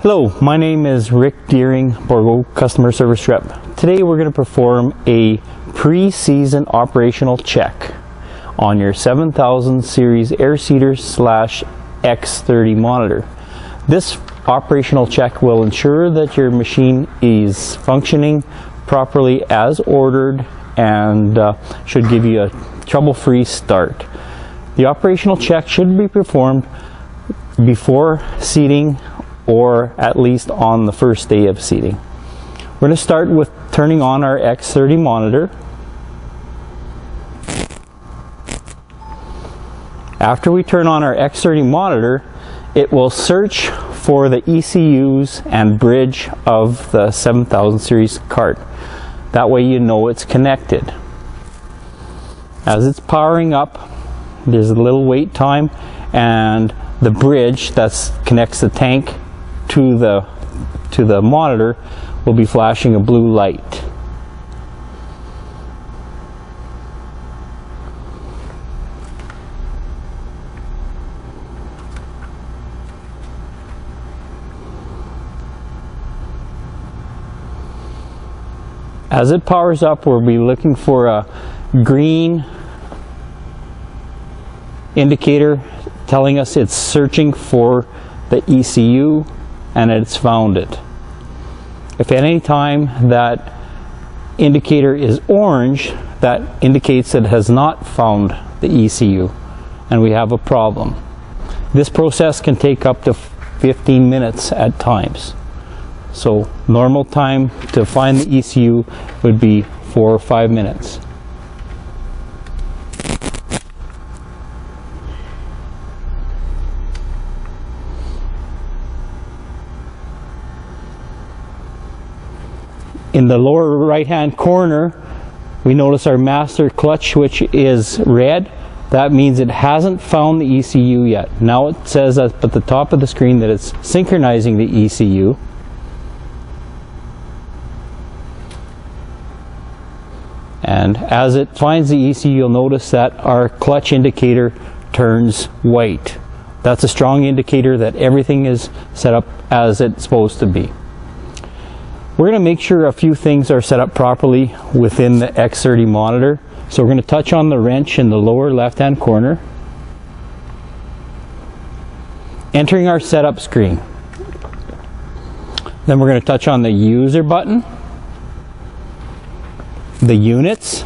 Hello, my name is Rick Deering, Bourgault Customer Service Rep. Today we're going to perform a pre-season operational check on your 7000 series air seeder / X30 monitor. This operational check will ensure that your machine is functioning properly as ordered and should give you a trouble-free start. The operational check should be performed before seeding or at least on the first day of seeding. We're going to start with turning on our X30 monitor. After we turn on our X30 monitor, it will search for the ECUs and bridge of the 7000 series cart. That way you know it's connected. As it's powering up, there's a little wait time, and the bridge that connects the tank to the monitor will be flashing a blue light. As it powers up, we'll be looking for a green indicator telling us it's searching for the ECU and it's found it. If at any time that indicator is orange, that indicates it has not found the ECU and we have a problem. This process can take up to 15 minutes at times. So normal time to find the ECU would be 4 or 5 minutes. In the lower right hand corner, we notice our master clutch switch is red. That means it hasn't found the ECU yet. Now it says at the top of the screen that it's synchronizing the ECU. And as it finds the ECU, you'll notice that our clutch indicator turns white. That's a strong indicator that everything is set up as it's supposed to be. We're going to make sure a few things are set up properly within the X30 monitor. So we're going to touch on the wrench in the lower left hand corner, entering our setup screen. Then we're going to touch on the user button, the units,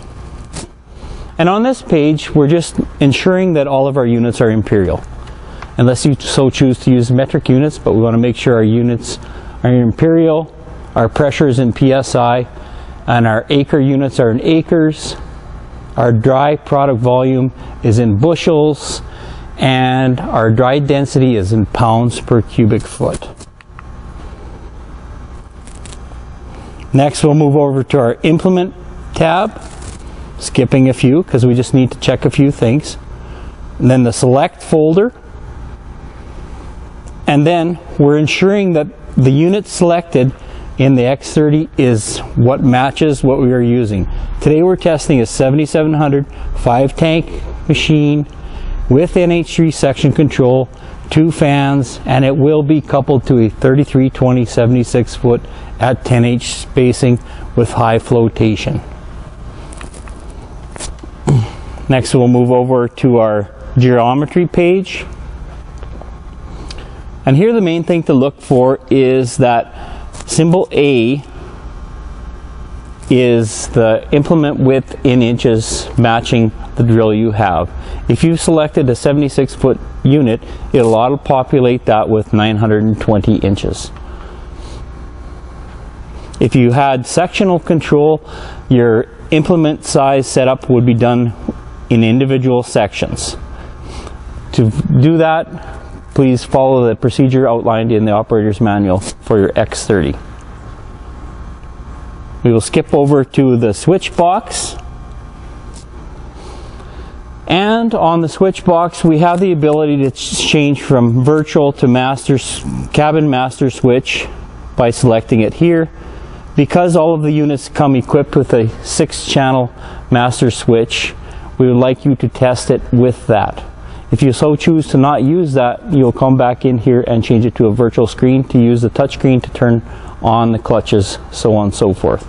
and on this page we're just ensuring that all of our units are imperial, unless you so choose to use metric units, but we want to make sure our units are imperial, our pressure is in PSI, and our acre units are in acres, our dry product volume is in bushels, and our dry density is in pounds per cubic foot. Next we'll move over to our implement tab, skipping a few because we just need to check a few things, and then the select folder, and then we're ensuring that the unit selected in the X30 is what matches what we are using. Today we're testing a 7700 5-tank machine with NH3 section control, 2 fans, and it will be coupled to a 3320 76 foot at 10H spacing with high flotation. Next we'll move over to our geometry page, and here the main thing to look for is that symbol A is the implement width in inches matching the drill you have. If you selected a 76 foot unit, it'll auto-populate that with 920 inches. If you had sectional control, your implement size setup would be done in individual sections. To do that, please follow the procedure outlined in the operator's manual for your X30. We will skip over to the switch box, and on the switch box we have the ability to change from virtual to cabin master switch by selecting it here. Because all of the units come equipped with a 6-channel master switch, we would like you to test it with that. If you so choose to not use that, you'll come back in here and change it to a virtual screen to use the touch screen to turn on the clutches, so on and so forth.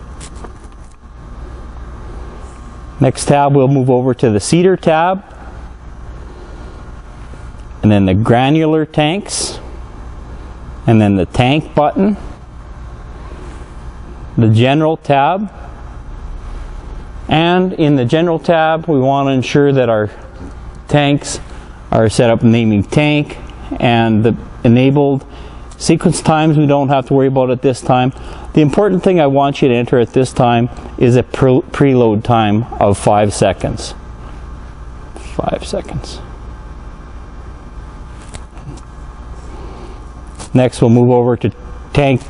Next tab, we'll move over to the seeder tab, and then the granular tanks, and then the tank button, the general tab. And in the general tab, we want to ensure that our tanks are set up naming tank, and the enabled sequence times we don't have to worry about at this time. The important thing I want you to enter at this time is a preload time of 5 seconds. 5 seconds. Next, we'll move over to tank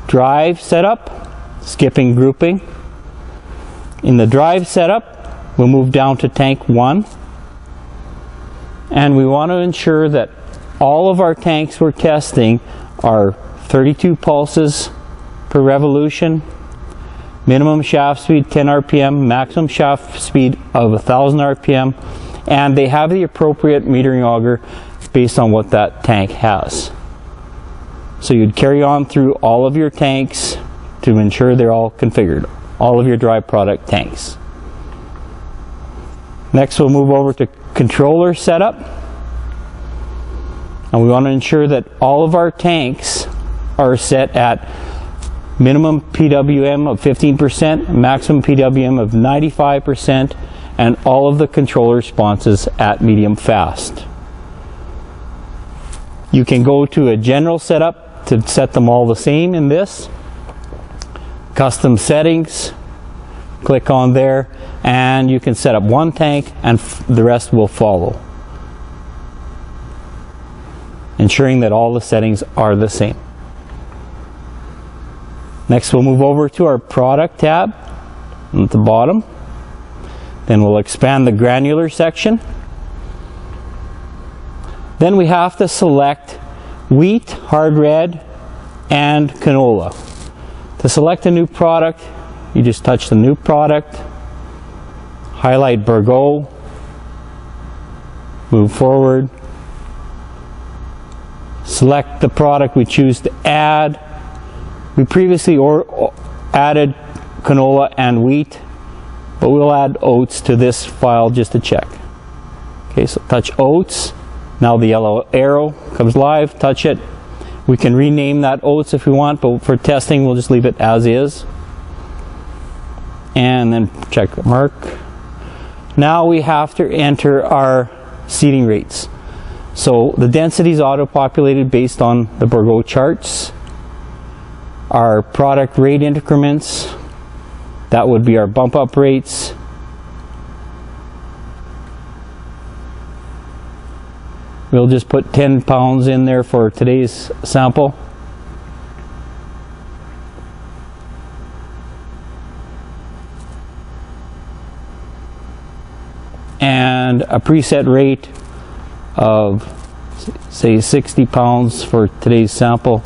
drive setup, skipping grouping. In the drive setup, we'll move down to tank 1, and we want to ensure that all of our tanks we're testing are 32 pulses per revolution, minimum shaft speed 10 RPM, maximum shaft speed of 1000 RPM, and they have the appropriate metering auger based on what that tank has. So you'd carry on through all of your tanks to ensure they're all configured, all of your dry product tanks. Next, we'll move over to controller setup, and we want to ensure that all of our tanks are set at minimum PWM of 15%, maximum PWM of 95%, and all of the controller responses at medium fast. You can go to a general setup to set them all the same in this. Custom settings, click on there, and you can set up one tank and the rest will follow, ensuring that all the settings are the same. Next, we'll move over to our product tab at the bottom. Then we'll expand the granular section. Then we have to select wheat, hard red, and canola. To select a new product, you just touch the new product, highlight Bourgault, move forward, select the product we choose to add. We previously added canola and wheat, but we'll add oats to this file just to check. Okay, so touch oats. Now the yellow arrow comes live, touch it. We can rename that oats if we want, but for testing we'll just leave it as is. And then check the mark. Now we have to enter our seeding rates. So the density is auto-populated based on the Bourgault charts. Our product rate increments, that would be our bump up rates. We'll just put 10 pounds in there for today's sample. And a preset rate of, say, 60 pounds for today's sample,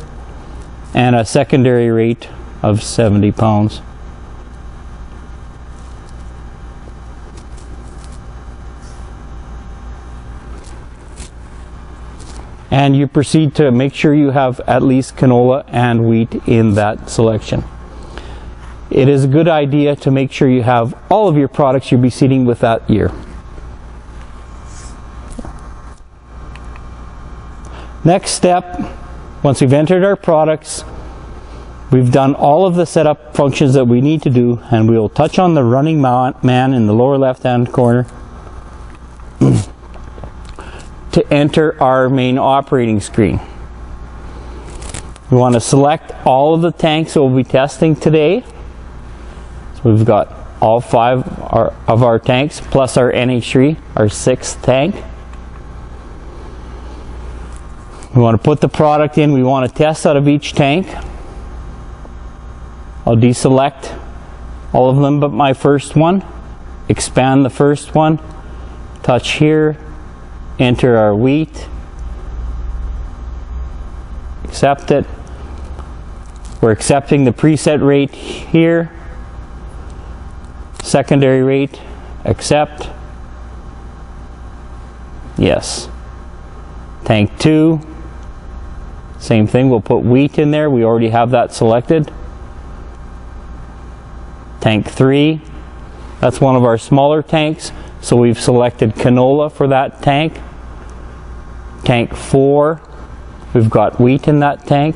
and a secondary rate of 70 pounds. And you proceed to make sure you have at least canola and wheat in that selection. It is a good idea to make sure you have all of your products you'll be seeding with that year. Next step, once we've entered our products, we've done all of the setup functions that we need to do, and we will touch on the running man in the lower left hand corner to enter our main operating screen. We want to select all of the tanks that we'll be testing today. So we've got all 5 of our tanks plus our NH3, our 6th tank. We want to put the product in we want to test out of each tank. I'll deselect all of them but my first one, expand the first one, touch here, enter our wheat, accept it. We're accepting the preset rate here, secondary rate, accept, Yes. Tank 2, same thing, we'll put wheat in there, we already have that selected. Tank 3, that's one of our smaller tanks, so we've selected canola for that tank. Tank 4, we've got wheat in that tank.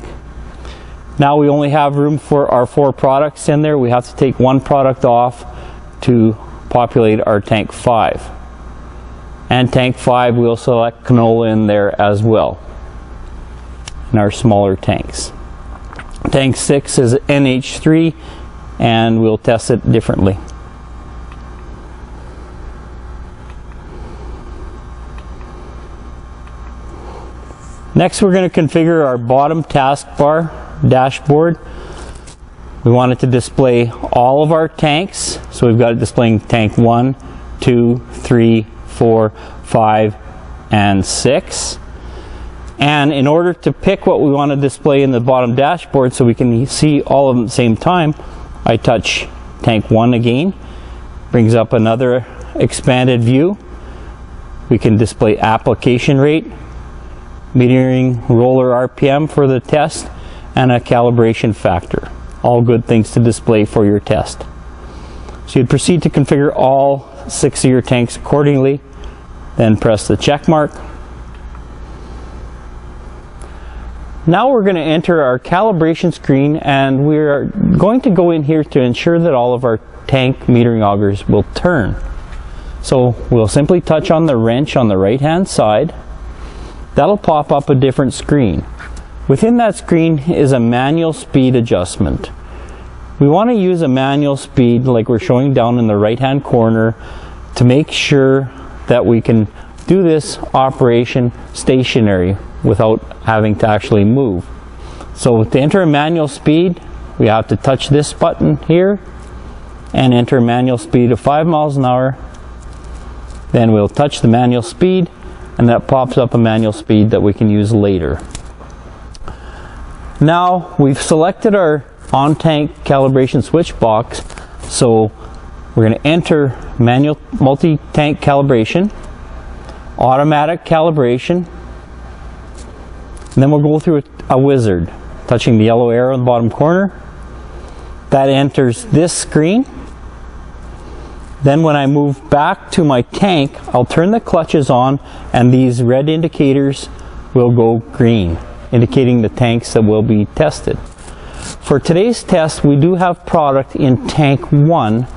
Now we only have room for our 4 products in there. We have to take one product off to populate our tank 5. And tank 5, we'll select canola in there as well, in our smaller tanks. Tank 6 is NH3, and we'll test it differently. Next, we're going to configure our bottom taskbar dashboard. We want it to display all of our tanks, so we've got it displaying tank 1, 2, 3, 4, 5, and 6. And in order to pick what we want to display in the bottom dashboard so we can see all of them at the same time, I touch tank 1 again, brings up another expanded view. We can display application rate, metering roller RPM for the test, and a calibration factor. All good things to display for your test. So you'd proceed to configure all 6 of your tanks accordingly, then press the check mark. Now we're going to enter our calibration screen, and we're going to go in here to ensure that all of our tank metering augers will turn. So we'll simply touch on the wrench on the right hand side. That'll pop up a different screen. Within that screen is a manual speed adjustment. We want to use a manual speed like we're showing down in the right hand corner to make sure that we can do this operation stationary without having to actually move. So to enter a manual speed, we have to touch this button here and enter a manual speed of 5 miles an hour. Then we'll touch the manual speed, and that pops up a manual speed that we can use later. Now we've selected our on-tank calibration switch box, so we're going to enter manual multi-tank calibration, automatic calibration, and then we'll go through a wizard, touching the yellow arrow in the bottom corner. That enters this screen. Then when I move back to my tank, I'll turn the clutches on, and these red indicators will go green, indicating the tanks that will be tested. For today's test, we do have product in tank 1,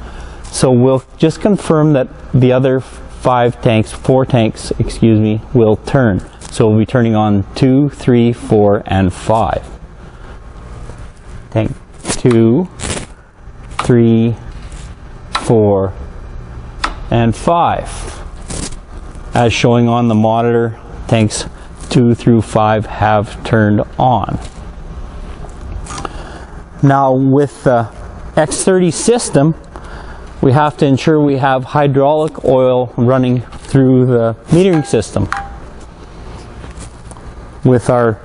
so we'll just confirm that the other 4 tanks, excuse me, will turn. So we'll be turning on 2, 3, 4, and 5. Tank 2, 3, 4, and 5. As showing on the monitor, tanks 2 through 5 have turned on. Now with the X30 system, we have to ensure we have hydraulic oil running through the metering system. With our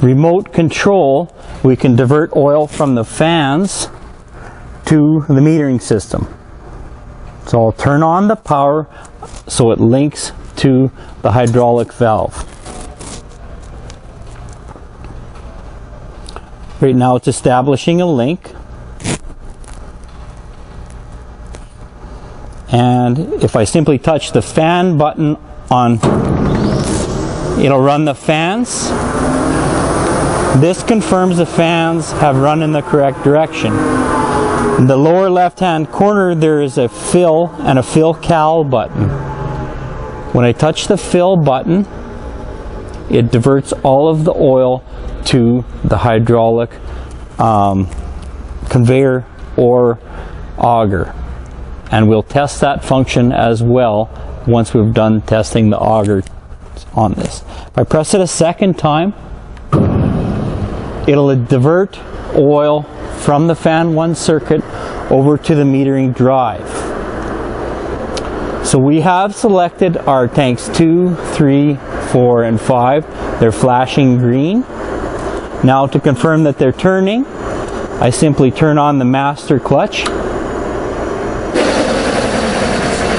remote control, we can divert oil from the fans to the metering system. So I'll turn on the power so it links to the hydraulic valve. Right now it's establishing a link. And if I simply touch the fan button on, it'll run the fans. This confirms the fans have run in the correct direction. In the lower left hand corner there is a fill and a fill cal button. When I touch the fill button, it diverts all of the oil to the hydraulic conveyor or auger, and we'll test that function as well once we've done testing the auger on this. If I press it a second time, it'll divert oil from the fan 1 circuit over to the metering drive. So we have selected our tanks 2, 3, 4, and 5. They're flashing green. Now to confirm that they're turning, I simply turn on the master clutch.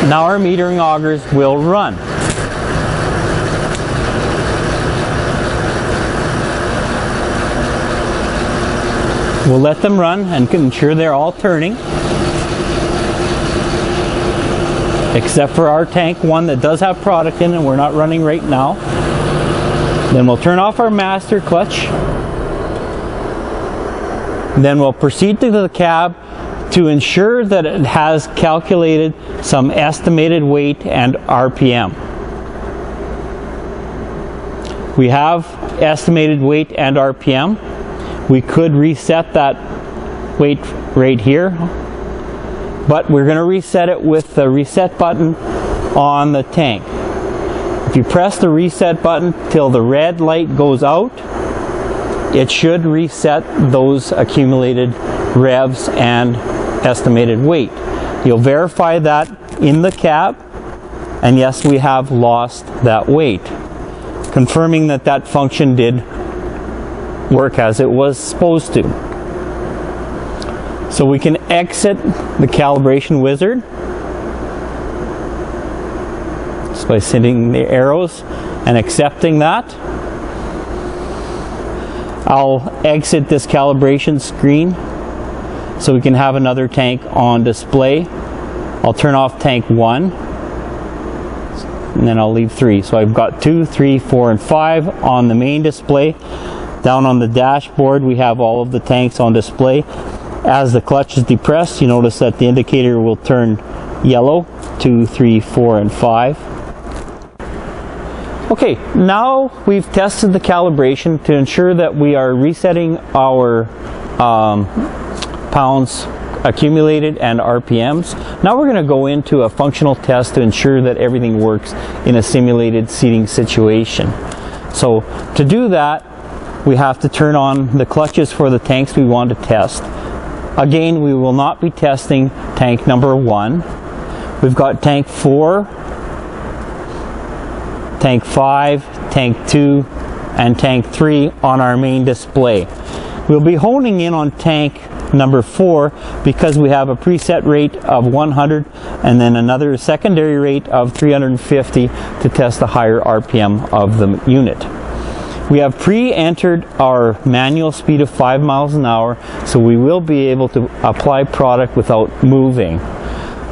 Now our metering augers will run. We'll let them run and ensure they're all turning, except for our tank 1 that does have product in and we're not running right now. Then we'll turn off our master clutch. Then we'll proceed to the cab to ensure that it has calculated some estimated weight and RPM. We have estimated weight and RPM. We could reset that weight right here, but we're going to reset it with the reset button on the tank. If you press the reset button till the red light goes out, it should reset those accumulated revs and estimated weight. You'll verify that in the cab, and yes, we have lost that weight, confirming that that function did work as it was supposed to. So we can exit the calibration wizard just by setting the arrows and accepting that. I'll exit this calibration screen so we can have another tank on display. I'll turn off tank 1 and then I'll leave 3. So I've got 2, 3, 4, and 5 on the main display. Down on the dashboard we have all of the tanks on display. As the clutch is depressed, you notice that the indicator will turn yellow. 2, 3, 4, and 5. Okay, now we've tested the calibration to ensure that we are resetting our pounds accumulated and RPMs. Now we're going to go into a functional test to ensure that everything works in a simulated seating situation. So to do that, we have to turn on the clutches for the tanks we want to test. Again, we will not be testing tank number 1. We've got tank 4, tank 5, tank 2, and tank 3 on our main display. We'll be honing in on tank number 4 because we have a preset rate of 100 and then another secondary rate of 350 to test the higher RPM of the unit. We have pre-entered our manual speed of 5 miles an hour, so we will be able to apply product without moving.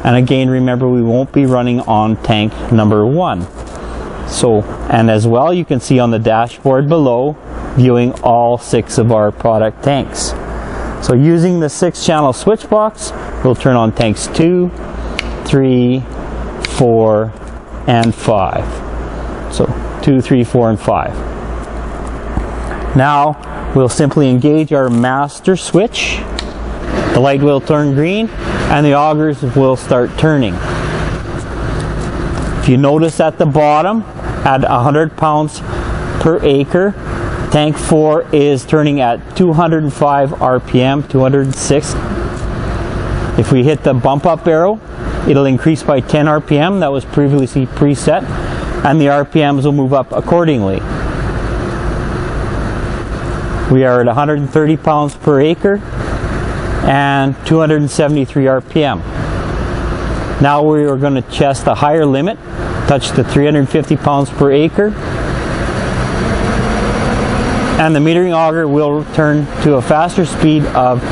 And again, remember, we won't be running on tank number 1. So, and as well, you can see on the dashboard below, viewing all 6 of our product tanks. So using the 6-channel switch box, we'll turn on tanks 2, 3, 4, and 5. So 2, 3, 4, and 5. Now we'll simply engage our master switch. The light will turn green and the augers will start turning. If you notice at the bottom, at 100 pounds per acre, tank 4 is turning at 205 RPM, 206. If we hit the bump up arrow, it'll increase by 10 RPM. That was previously preset, and the RPMs will move up accordingly. We are at 130 pounds per acre and 273 RPM. Now we are going to test the higher limit, touch the 350 pounds per acre, and the metering auger will turn to a faster speed of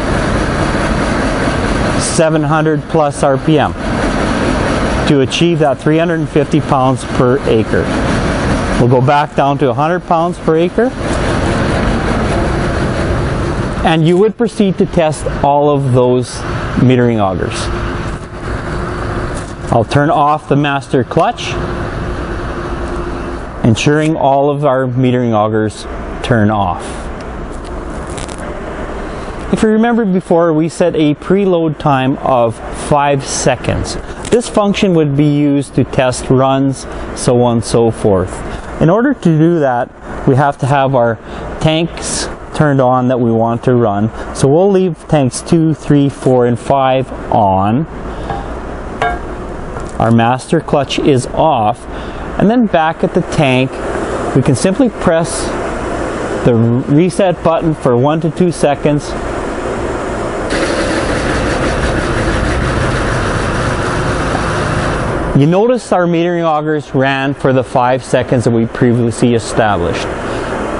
700 plus RPM to achieve that 350 pounds per acre. We'll go back down to 100 pounds per acre, and you would proceed to test all of those metering augers. I'll turn off the master clutch, ensuring all of our metering augers turn off. If you remember before, we set a preload time of 5 seconds. This function would be used to test runs, so on and so forth. In order to do that, we have to have our tanks turned on that we want to run. So we'll leave tanks 2, 3, 4, and 5 on. Our master clutch is off. And then back at the tank, we can simply press the reset button for 1 to 2 seconds. You notice our metering augers ran for the 5 seconds that we previously established.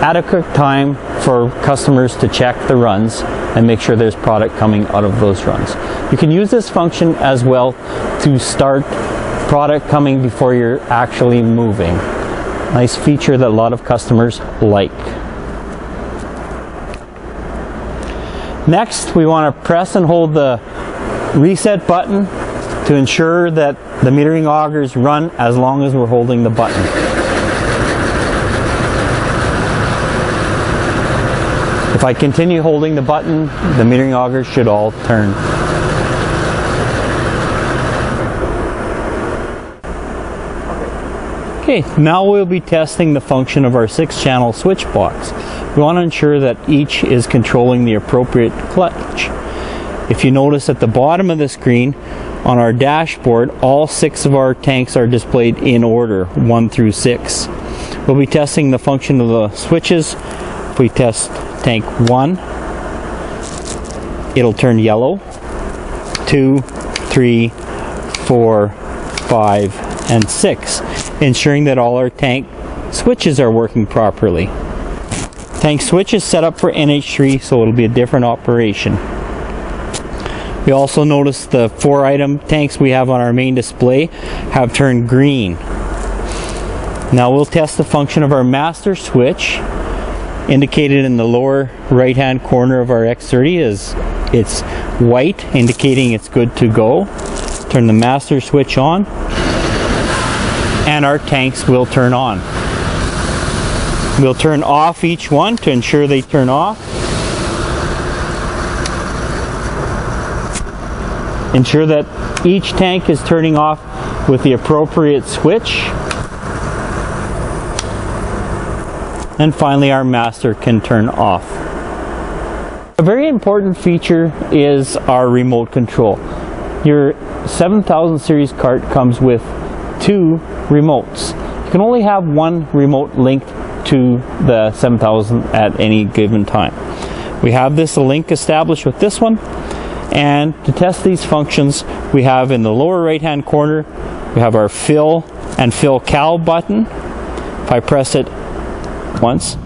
Adequate time for customers to check the runs and make sure there's product coming out of those runs. You can use this function as well to start product coming before you're actually moving. Nice feature that a lot of customers like. Next, we want to press and hold the reset button to ensure that the metering augers run as long as we're holding the button. If I continue holding the button, the metering augers should all turn. Okay, now we'll be testing the function of our 6-channel switch box. We want to ensure that each is controlling the appropriate clutch. If you notice at the bottom of the screen on our dashboard, all 6 of our tanks are displayed in order, 1 through 6. We'll be testing the function of the switches. If we test tank 1, it'll turn yellow. 2, 3, 4, 5, and 6, ensuring that all our tank switches are working properly. Tank switch is set up for NH3, so it'll be a different operation. We also notice the 4 item tanks we have on our main display have turned green. Now we'll test the function of our master switch, indicated in the lower right hand corner of our X30 is it's white, indicating it's good to go. Turn the master switch on and our tanks will turn on. We'll turn off each one to ensure they turn off. Ensure that each tank is turning off with the appropriate switch. And finally our master can turn off. A very important feature is our remote control. Your 7000 series cart comes with 2 remotes. You can only have 1 remote linked to the 7000 at any given time. We have this link established with this one, and to test these functions we have in the lower right hand corner we have our fill and fill cal button. If I press it once,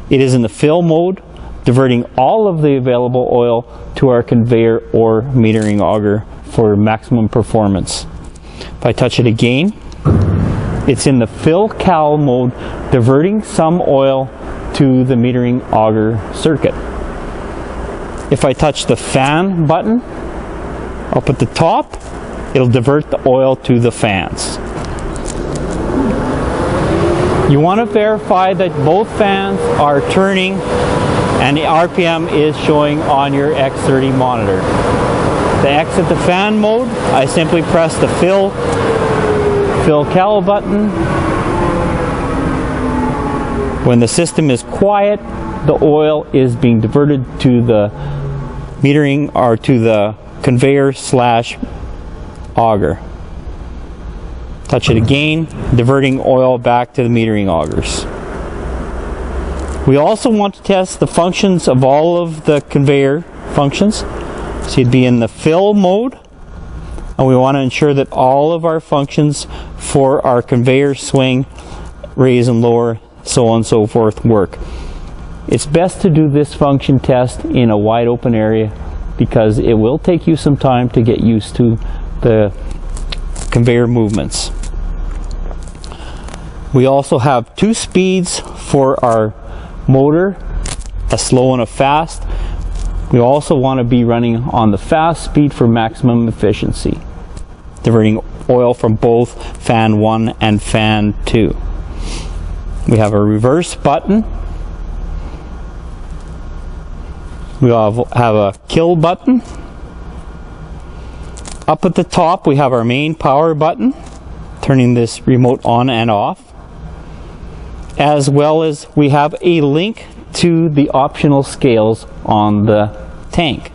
it is in the fill mode, diverting all of the available oil to our conveyor or metering auger for maximum performance. If I touch it again, it's in the fill cal mode, diverting some oil to the metering auger circuit. If I touch the fan button up at the top, it'll divert the oil to the fans. You want to verify that both fans are turning and the RPM is showing on your X30 monitor. To exit the fan mode, I simply press the fill cal button. When the system is quiet, the oil is being diverted to the metering or to the conveyor / auger. Touch it again, diverting oil back to the metering augers. We also want to test the functions of all of the conveyor functions. So you'd be in the fill mode, and we want to ensure that all of our functions for our conveyor swing, raise and lower, so on and so forth work. It's best to do this function test in a wide open area because it will take you some time to get used to the conveyor movements. We also have 2 speeds for our motor, a slow and a fast. We also want to be running on the fast speed for maximum efficiency, diverting oil from both fan 1 and fan 2. We have a reverse button. We have a kill button. Up at the top we have our main power button, turning this remote on and off, as well as we have a link to the optional scales on the tank.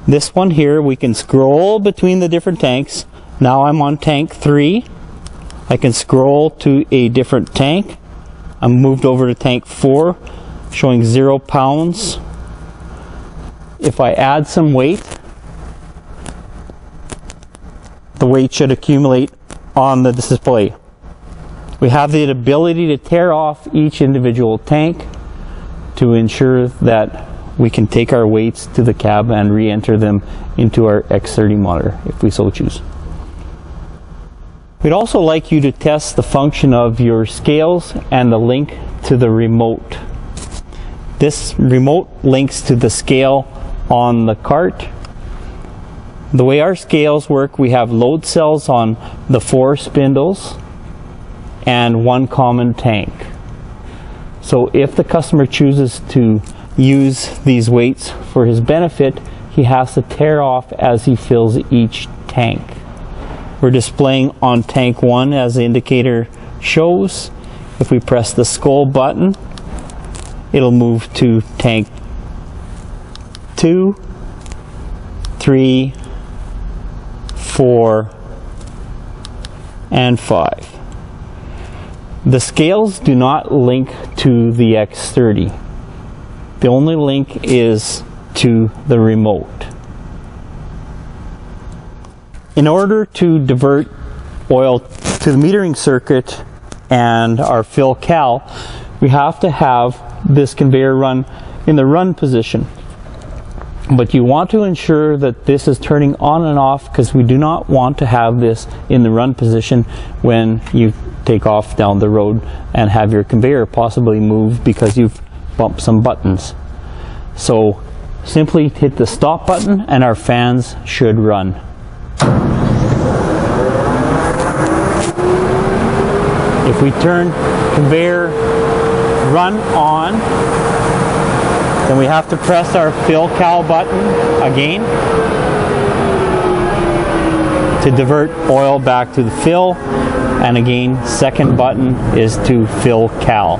This one here, we can scroll between the different tanks. Now I'm on tank 3. I can scroll to a different tank. I'm moved over to tank 4, showing 0 pounds. If I add some weight, the weight should accumulate on the display. We have the ability to tear off each individual tank to ensure that we can take our weights to the cab and re-enter them into our X30 monitor if we so choose. We'd also like you to test the function of your scales and the link to the remote. This remote links to the scale on the cart. The way our scales work, we have load cells on the 4 spindles and 1 common tank. So if the customer chooses to use these weights for his benefit, he has to tear off as he fills each tank. We're displaying on tank 1 as the indicator shows. If we press the skull button, it'll move to tank 2, 3, 4, and 5. The scales do not link to the X30. The only link is to the remote. In order to divert oil to the metering circuit and our fill cal, we have to have this conveyor run in the run position. But you want to ensure that this is turning on and off, because we do not want to have this in the run position when you take off down the road and have your conveyor possibly move because you've bumped some buttons. So simply hit the stop button and our fans should run. If we turn conveyor run on, then we have to press our fill cal button again to divert oil back to the fill, and again, second button is to fill cal.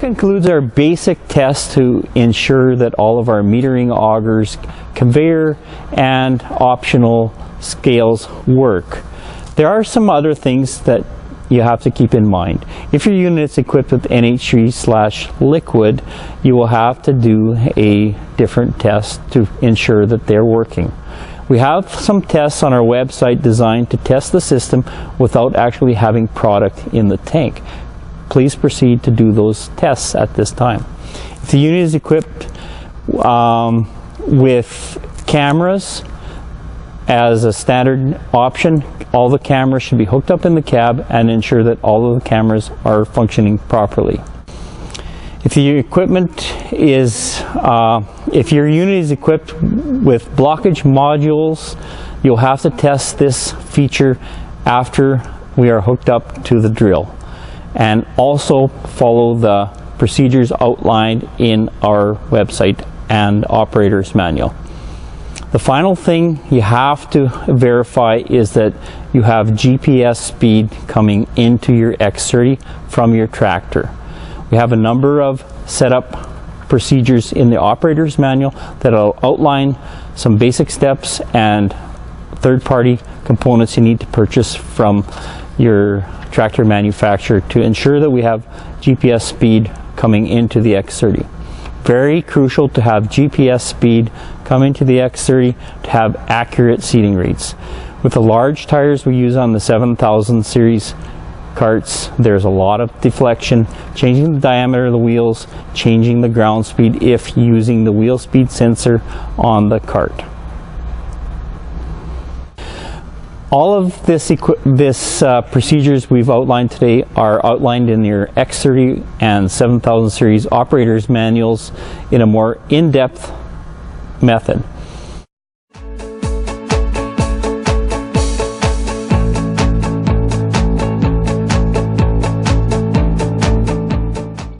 Concludes our basic test to ensure that all of our metering augers, conveyor, and optional scales work. There are some other things that you have to keep in mind. If your unit is equipped with NH3/liquid, you will have to do a different test to ensure that they're working. We have some tests on our website designed to test the system without actually having product in the tank. Please proceed to do those tests at this time. If the unit is equipped with cameras as a standard option, all the cameras should be hooked up in the cab and ensure that all of the cameras are functioning properly. If the equipment is, if your unit is equipped with blockage modules, you'll have to test this feature after we are hooked up to the drill, and also follow the procedures outlined in our website and operator's manual. The final thing you have to verify is that you have GPS speed coming into your X30 from your tractor. We have a number of setup procedures in the operator's manual that will outline some basic steps and third-party components you need to purchase from your tractor manufacturer to ensure that we have GPS speed coming into the X30. Very crucial to have GPS speed coming to the X30 to have accurate seating rates. With the large tires we use on the 7000 series carts, there's a lot of deflection. Changing the diameter of the wheels, changing the ground speed if using the wheel speed sensor on the cart. All of this procedures we've outlined today are outlined in your X30 and 7000 series operators manuals in a more in-depth method.